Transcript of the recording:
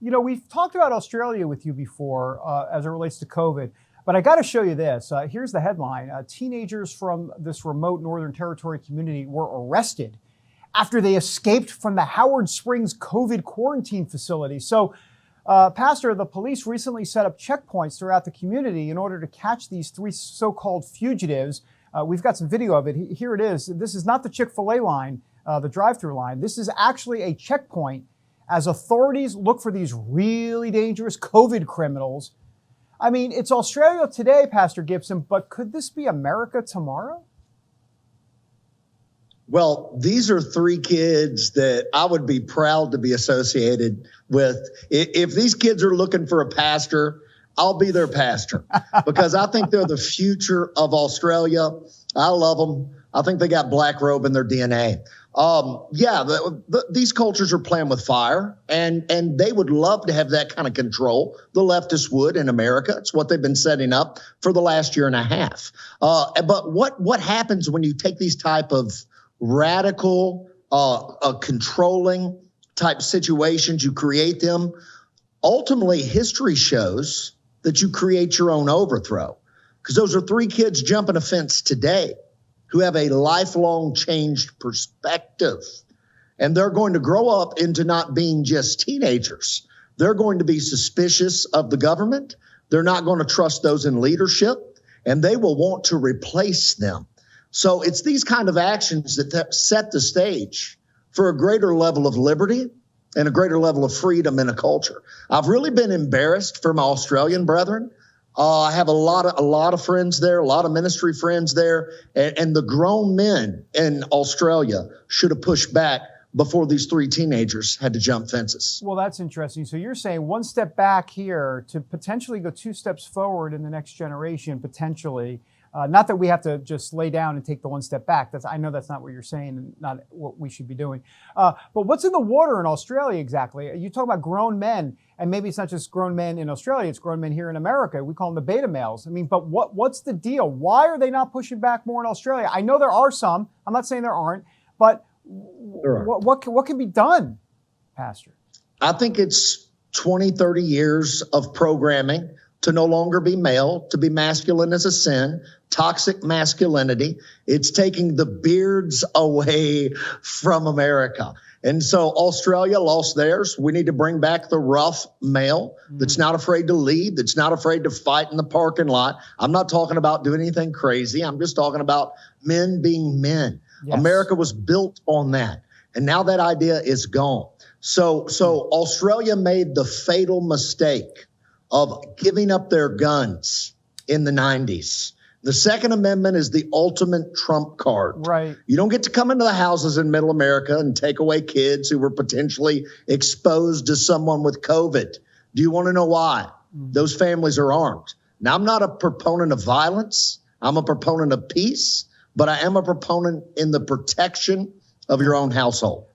We've talked about Australia with you before as it relates to COVID, but I got to show you this. Here's the headline. Teenagers from this remote Northern Territory community were arrested after they escaped from the Howard Springs COVID quarantine facility. So, Pastor, the police recently set up checkpoints throughout the community in order to catch these three so-called fugitives. We've got some video of it. Here it is. This is not the Chick-fil-A line, the drive-through line. This is actually a checkpoint as authorities look for these really dangerous COVID criminals. I mean, it's Australia today, Pastor Gibson, but could this be America tomorrow? Well, these are three kids that I would be proud to be associated with. If these kids are looking for a pastor, I'll be their pastor because I think they're the future of Australia. I love them. I think they got black robe in their DNA. These cultures are playing with fire, and they would love to have that kind of control. The leftists would in America. It's what they've been setting up for the last year and a half. But what happens when you take these type of radical, controlling type situations, you create them? Ultimately, history shows that you create your own overthrow, because those are three kids jumping a fence today who have a lifelong changed perspective. And they're going to grow up into not being just teenagers. They're going to be suspicious of the government. They're not going to trust those in leadership, and they will want to replace them. So it's these kind of actions that set the stage for a greater level of liberty and a greater level of freedom in a culture. I've really been embarrassed for my Australian brethren. I have a lot of friends there, a lot of ministry friends there, and the grown men in Australia should have pushed back before these three teenagers had to jump fences. Well, that's interesting. So you're saying one step back here to potentially go two steps forward in the next generation, potentially. Not that we have to just lay down and take the one step back. I know that's not what you're saying and not what we should be doing. But what's in the water in Australia exactly? You talk about grown men, and maybe it's not just grown men in Australia, it's grown men here in America. We call them the beta males. I mean, but what's the deal? Why are they not pushing back more in Australia? I know there are some. I'm not saying there aren't, but what can be done, Pastor? I think it's 20, 30 years of programming to no longer be male, to be masculine is a sin, toxic masculinity. It's taking the beards away from America. And so Australia lost theirs. We need to bring back the rough male that's not afraid to lead, that's not afraid to fight in the parking lot. I'm not talking about doing anything crazy. I'm just talking about men being men. Yes. America was built on that. And now that idea is gone. So Australia made the fatal mistake of giving up their guns in the 90s. The Second Amendment is the ultimate trump card. Right. You don't get to come into the houses in middle America and take away kids who were potentially exposed to someone with COVID. Do you want to know why? Those families are armed. Now, I'm not a proponent of violence. I'm a proponent of peace, but I am a proponent in the protection of your own household.